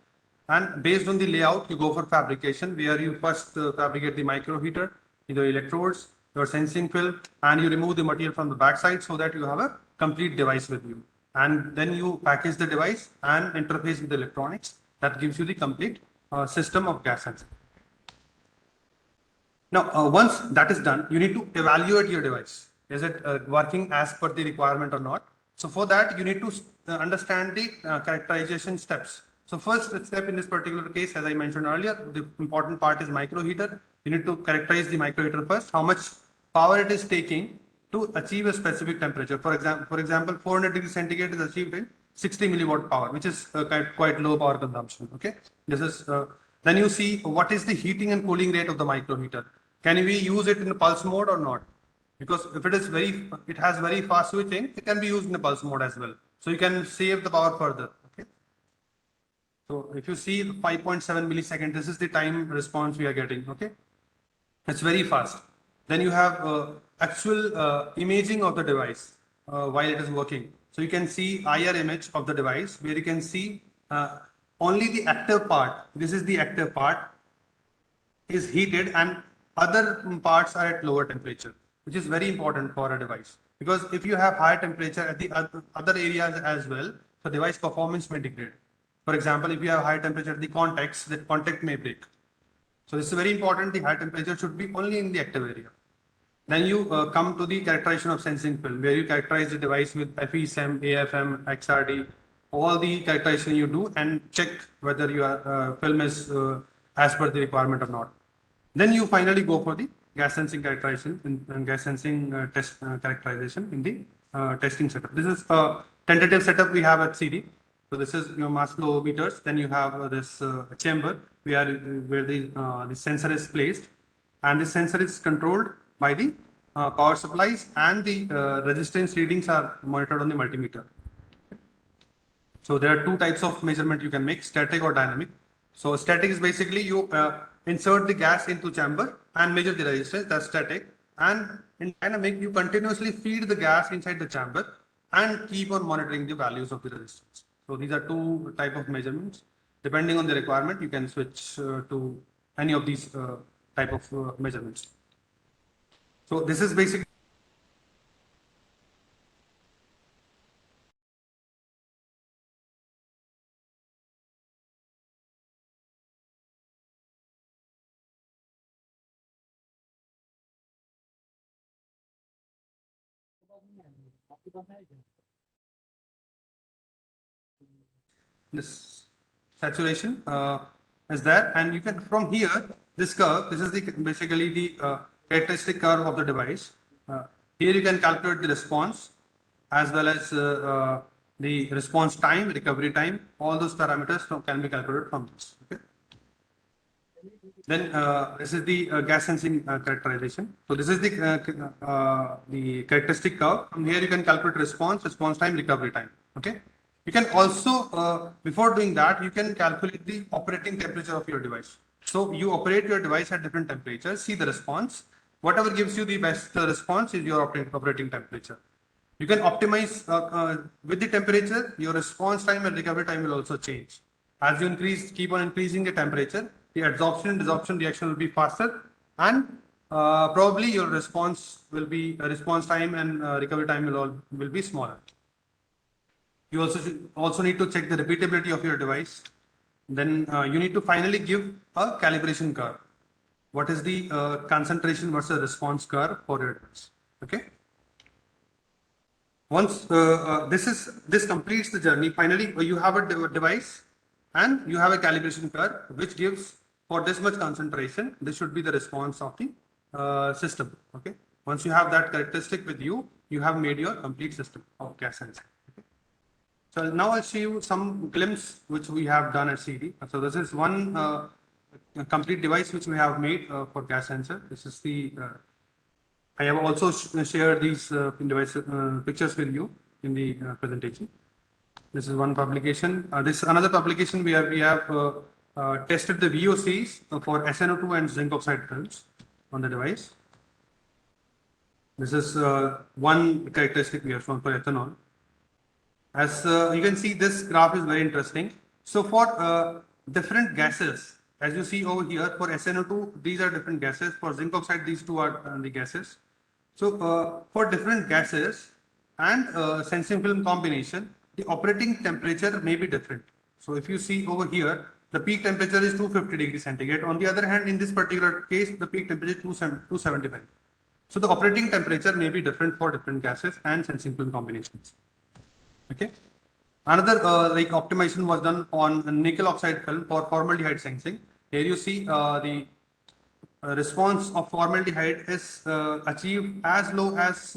And based on the layout, you go for fabrication where you first fabricate the micro heater, the electrodes, your sensing film, and you remove the material from the backside so that you have a complete device with you. And then you package the device and interface with the electronics. That gives you the complete system of gas sensing. Now, once that is done, you need to evaluate your device. Is it working as per the requirement or not? So for that, you need to understand the characterization steps. So first step in this particular case, as I mentioned earlier, the important part is micro heater. You need to characterize the micro heater first, how much power it is taking to achieve a specific temperature. For example, 400 degrees centigrade is achieved in 60 milliwatt power, which is quite low power consumption. Okay, this is then you see what is the heating and cooling rate of the micro heater. Can we use it in the pulse mode or not? Because if it has very fast switching, it can be used in the pulse mode as well. So you can save the power further. Okay. So if you see 5.7 milliseconds, this is the time response we are getting. Okay, it's very fast. Then you have actual imaging of the device while it is working. So you can see IR image of the device where you can see only the active part. This is the active part is heated and other parts are at lower temperature, which is very important for a device. Because if you have higher temperature at the other areas as well, the device performance may degrade. For example, if you have high temperature at the contacts, that contact may break. So this is very important. The high temperature should be only in the active area. Then you come to the characterization of sensing film, where you characterize the device with FESM, AFM, XRD, all the characterization you do and check whether your film is as per the requirement or not. Then you finally go for the gas sensing characterization and gas sensing test characterization in the testing setup. This is a tentative setup we have at CD. So this is your mass flow meters. Then you have this chamber where the sensor is placed, and the sensor is controlled by the power supplies, and the resistance readings are monitored on the multimeter. So there are two types of measurement you can make: static or dynamic. So static is basically you insert the gas into chamber and measure the resistance. That's static. And in dynamic, you continuously feed the gas inside the chamber and keep on monitoring the values of the resistance. So these are two type of measurements. Depending on the requirement, you can switch to any of these type of measurements. So this is basically this saturation is there, and you can from here this curve. This is the basically the characteristic curve of the device. Here you can calculate the response as well as the response time, recovery time. All those parameters can be calculated from this. Okay. Then this is the gas sensing characterization. So this is the characteristic curve. From here you can calculate response time, recovery time. Okay. You can also before doing that you can calculate the operating temperature of your device. So you operate your device at different temperatures. See the response. Whatever gives you the best response is your operating temperature. You can optimize with the temperature. Your response time and recovery time will also change. As you keep on increasing the temperature, the adsorption and desorption reaction will be faster, and probably your response time and recovery time will be smaller. You also need to check the repeatability of your device. Then you need to finally give a calibration curve. What is the concentration versus response curve for your device? Okay. Once this completes the journey, finally you have a device and you have a calibration curve which gives for this much concentration. This should be the response of the system. Okay. Once you have that characteristic with you, you have made your complete system of gas sensing. So now I'll show you some glimpse which we have done at CEERI. So this is one complete device which we have made for gas sensor. This is the I have also shared these device pictures with you in the presentation. This is one publication. This is another publication where we have tested the VOCs for SNO2 and zinc oxide films on the device. This is one characteristic we have shown for ethanol. As you can see, this graph is very interesting. So for different gases, as you see over here, for SNO2, these are different gases. For zinc oxide, these two are the gases. So for different gases and sensing film combination, the operating temperature may be different. So if you see over here, the peak temperature is 250 degrees centigrade. On the other hand, in this particular case, the peak temperature is 275. So the operating temperature may be different for different gases and sensing film combinations. Okay. Another like optimization was done on nickel oxide film for formaldehyde sensing. Here you see the response of formaldehyde is achieved as low as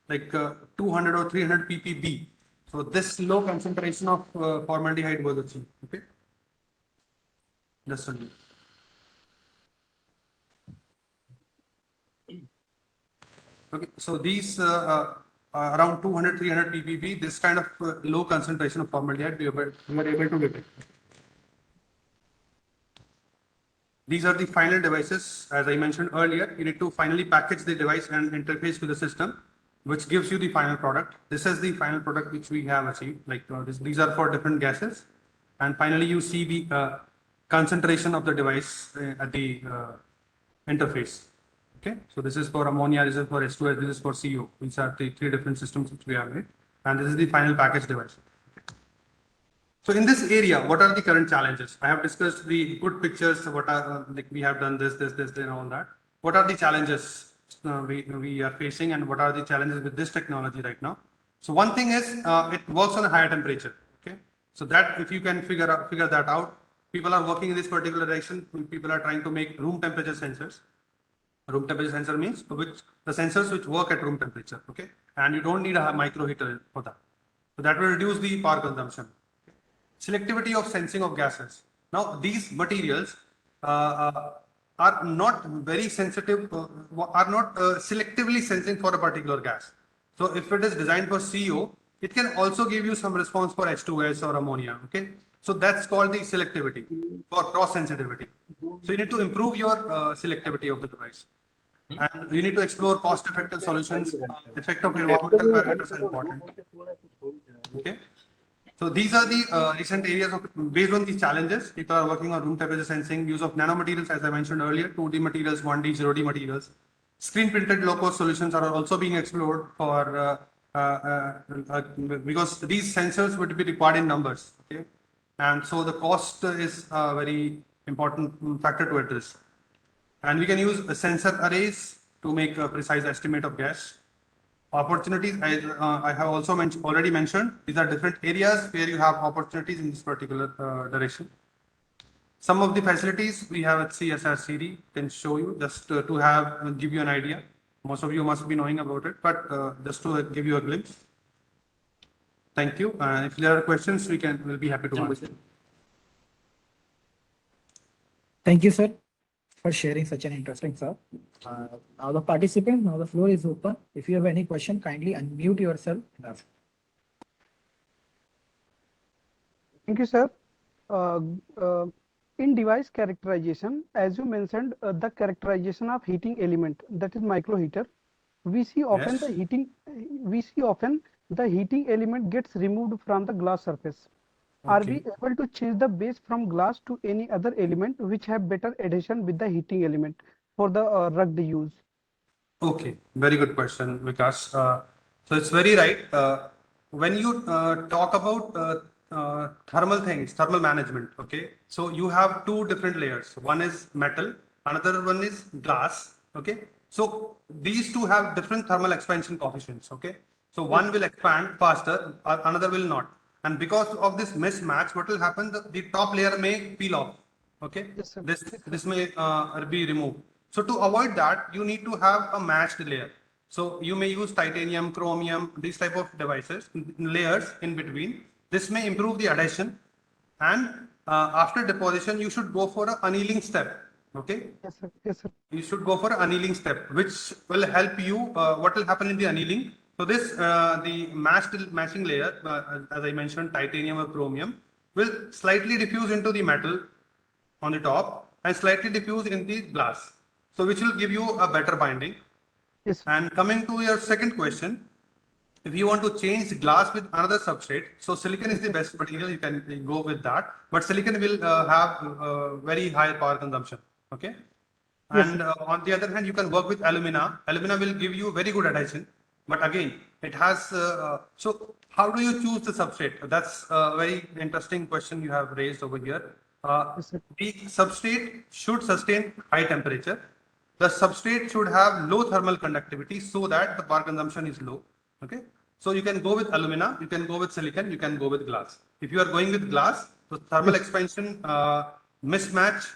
like 200 or 300 ppb. So this low concentration of formaldehyde was achieved. Okay. Just only. Okay. So these around 200, 300 ppb, this kind of low concentration of formaldehyde we were able to detect. These are the final devices. As I mentioned earlier, you need to finally package the device and interface with the system, which gives you the final product. This is the final product which we have achieved. Like these are for different gases. And finally, you see the concentration of the device at the interface. Okay, so this is for ammonia, this is for H2S, this is for CO. These are the three different systems which we have made. And this is the final package device. So in this area, what are the current challenges? I have discussed the good pictures, what are like we have done this, and all that. What are the challenges we are facing, and what are the challenges with this technology right now? So one thing is it works on a higher temperature. Okay, so that if you can figure that out, people are working in this particular direction. People are trying to make room temperature sensors. Room temperature sensor means the sensors which work at room temperature. Okay, and you don't need a micro heater for that. So that will reduce the power consumption. Selectivity of sensing of gases. Now, these materials are not very sensitive, are not selectively sensing for a particular gas. So, if it is designed for CO, it can also give you some response for H2S or ammonia. Okay, so that's called the selectivity for cross sensitivity. So, you need to improve your selectivity of the device. And you need to explore cost-effective solutions. Effect of environmental parameters are important. Okay. So these are the recent areas of, based on these challenges, people are working on room temperature sensing, use of nanomaterials, as I mentioned earlier, 2D materials, 1D, 0D materials. Screen printed low-cost solutions are also being explored for, because these sensors would be required in numbers. Okay? And so the cost is a very important factor to address. And we can use sensor arrays to make a precise estimate of gas. Opportunities, I have also already mentioned, these are different areas where you have opportunities in this particular direction. Some of the facilities we have at CSIR-CEERI can show you just to have give you an idea. Most of you must be knowing about it, but just to give you a glimpse. Thank you. If there are questions, we'll be happy to answer. Thank you, sir, for sharing such an interesting stuff. Now the participant, now the floor is open. If you have any question, kindly unmute yourself and ask. Thank you, sir. In device characterization, as you mentioned, the characterization of heating element, that is microheater, we see often the heating element gets removed from the glass surface. Okay. Are we able to change the base from glass to any other element which have better adhesion with the heating element for the rugged use? Okay, very good question, Vikas. So it's very right. when you talk about thermal things, thermal management, okay, so you have two different layers. One is metal, another one is glass, okay. So these two have different thermal expansion coefficients, okay. So one will expand faster, another will not. And because of this mismatch, what will happen? The top layer may peel off, okay. Yes, sir. This may be removed. So to avoid that, you need to have a matched layer. So you may use titanium, chromium, these type of devices, layers in between. This may improve the adhesion, and after deposition, you should go for an annealing step. Okay, Yes, sir. Yes, sir. you should go for an annealing step, which will help you. What will happen in the annealing? So this the matching layer, as I mentioned, titanium or chromium, will slightly diffuse into the metal on the top and slightly diffuse in the glass. So which will give you a better binding. Yes, sir. And coming to your second question, if you want to change glass with another substrate, so silicon is the best material, you can go with that. But silicon will have very high power consumption. Okay. Yes, sir. And on the other hand, you can work with alumina. Alumina will give you very good adhesion. But again, it has, so how do you choose the substrate? That's a very interesting question you have raised over here. Yes, sir. The substrate should sustain high temperature. The substrate should have low thermal conductivity so that the power consumption is low. Okay. So you can go with alumina, you can go with silicon, you can go with glass. If you are going with glass, the thermal expansion mismatch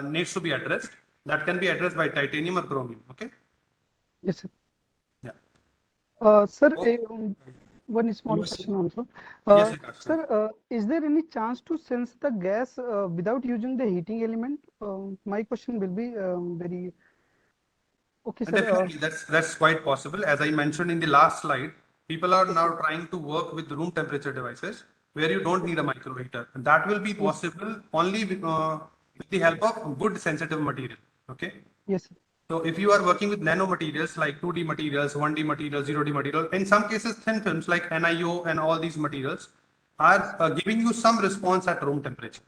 needs to be addressed. That can be addressed by titanium or chromium. Okay. Yes, sir. Yeah. Sir, Oh, one small Yes. question also. yes, Vikas. Sir, is there any chance to sense the gas without using the heating element? My question will be very okay, sir. Definitely, that's quite possible. As I mentioned in the last slide, people are now trying to work with room temperature devices where you don't need a micro heater. And that will be Yes, possible only with the help of good sensitive material. Okay. yes, sir. So if you are working with nano materials like 2D materials, 1D materials, 0D material, in some cases thin films like NIO and all these materials are giving you some response at room temperature.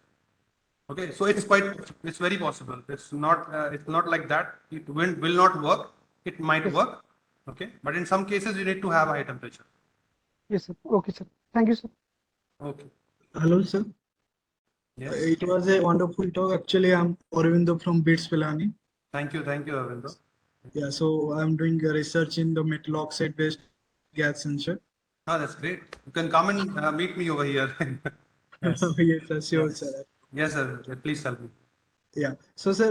Okay, so it's very possible. It's not like that. Will not work. It might Yes, sir. work. Okay, but in some cases you need to have high temperature. Yes, sir. Okay, sir. Thank you, sir. Okay. Hello, sir. Yes. It was a wonderful talk. Actually, I'm Aurobindo from BITS Pilani. Thank you, Arvindo. Yeah, so I'm doing a research in the metal oxide based gas sensor. Oh, that's great. You can come and meet me over here. Yes. Yes, sir, sure, Yes. sir. Yes, sir. Please tell me. Yeah. So, sir,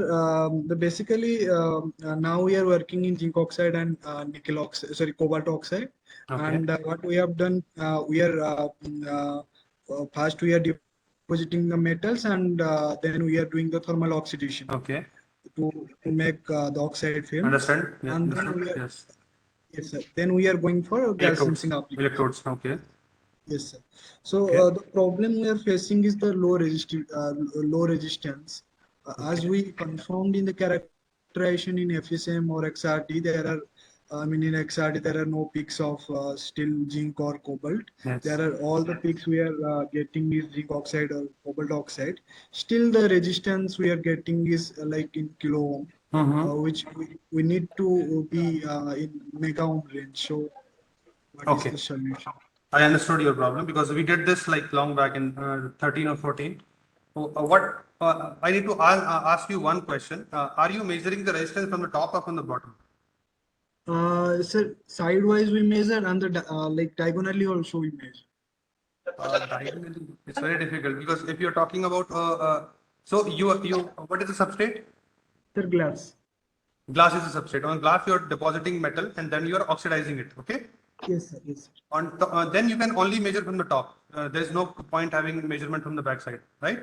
the basically now we are working in zinc oxide and nickel oxide, sorry, cobalt oxide. Okay. And what we have done, we are first we are depositing the metals, and then we are doing the thermal oxidation Okay. to make the oxide films. Understand? Yes. And then Understood. we are, Yes. yes, sir. Then we are going for gas Electrodes. sensing application. Electrodes. Okay. Yes, sir. So Okay. the problem we are facing is the low resistance. As Okay. we confirmed in the characterization in FSM or XRD, there are, I mean, in XRD there are no peaks of still zinc or cobalt. Yes. There are all the peaks we are getting is zinc oxide or cobalt oxide. Still, the resistance we are getting is like in kilo ohm, Mm-hmm. which we need to be in mega ohm range. So, what is Okay. the solution? I understood your problem because we did this like long back in 13 or 14. So, what I need to ask you one question. Are you measuring the resistance from the top or from the bottom? Sir, sidewise we measure and the like diagonally also we measure. Diagonally, it's very difficult because if you're talking about so you what is the substrate? Sir, glass. Glass is the substrate. On glass, you're depositing metal and then you're oxidizing it. Okay. Yes, sir. Yes, sir. Then you can only measure from the top. There's no point having measurement from the backside, right?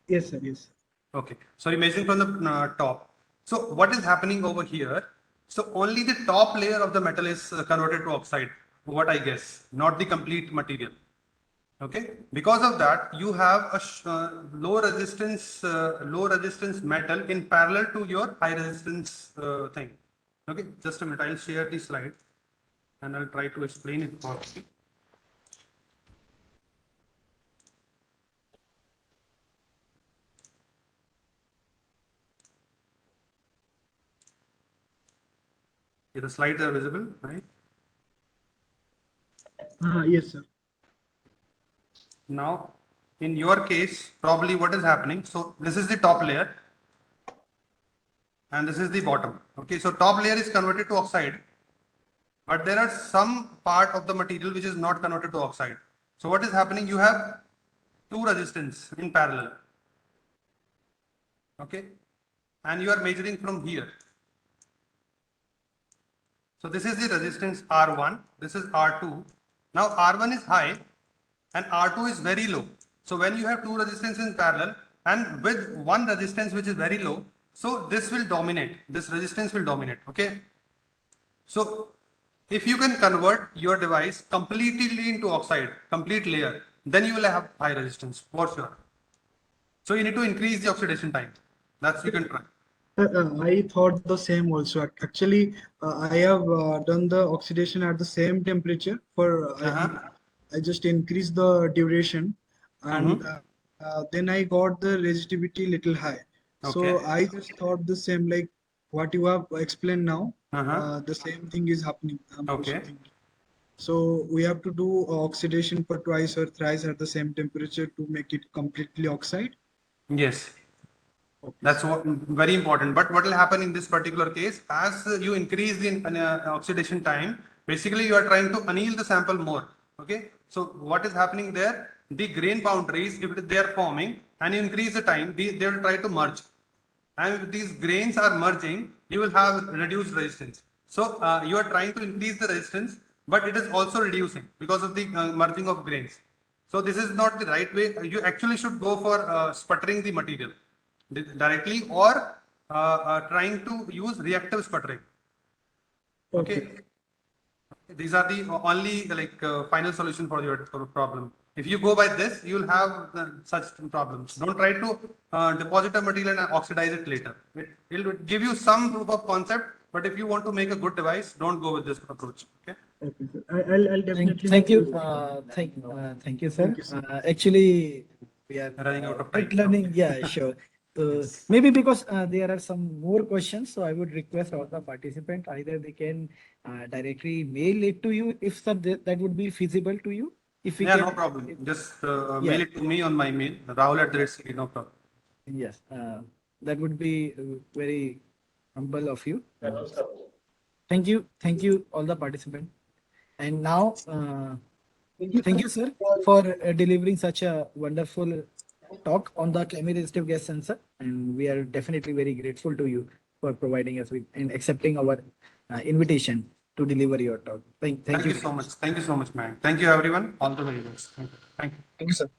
Yes, sir. Yes. Okay, so you're measuring from the top. So what is happening over here? So only the top layer of the metal is converted to oxide, what I guess, not the complete material. Okay, because of that, you have a low resistance metal in parallel to your high resistance thing. Okay, just a minute, I'll share the slide and I'll try to explain it properly. Okay, the slides are visible, right? Yes, sir. Now, in your case, probably what is happening? So this is the top layer and this is the bottom. Okay, so top layer is converted to oxide, but there are some part of the material which is not converted to oxide. So what is happening? You have two resistance in parallel. Okay, and you are measuring from here. So this is the resistance R1, this is R2. Now R1 is high and R2 is very low. So when you have two resistances in parallel and with one resistance which is very low, so this will dominate, this resistance will dominate, okay? So if you can convert your device completely into oxide, complete layer, then you will have high resistance for sure. So you need to increase the oxidation time. That's you can try. I thought the same also. Actually, I have done the oxidation at the same temperature for I just increased the duration, and then I got the resistivity little high. So Okay. I just thought the same, like what you have explained now. The same thing is happening. I'm also Okay. thinking. So we have to do oxidation for twice or thrice at the same temperature to make it completely oxide. Yes. Okay. That's what very important. But what will happen in this particular case, as you increase the oxidation time, basically you are trying to anneal the sample more. Okay. So what is happening there? The grain boundaries, if they are forming and you increase the time, they will try to merge. And if these grains are merging, you will have reduced resistance. So you are trying to increase the resistance, but it is also reducing because of the merging of grains. So this is not the right way. You actually should go for sputtering the material directly or trying to use reactive sputtering. Okay. These are the only final solution for your problem. If you go by this, you will have such problems. Don't try to deposit a material and oxidize it later. It will give you some proof of concept, but if you want to make a good device, don't go with this approach. Okay. Okay, sir. I'll definitely. Thank you. Thank you, sir. Thank you, sir. Actually, we are Running out of time. learning. Yeah, sure. So maybe because there are some more questions, so I would request all the participants either they can directly mail it to you if sir, that would be feasible to you. If we Yeah, can, no problem. Just Yeah. mail it to me on my mail, Rahul@CSIR, no problem. Yes, that would be very humble of you. Thank you, all the participants. And now, thank you, sir, for delivering such a wonderful talk on the chemiresistive gas sensor. And we are definitely very grateful to you for providing us with and accepting our invitation to deliver your talk. Thank Thank you. you so much. Thank you so much, man. Thank you, everyone. All the very best. Thank you. Thank you. Thank you, sir.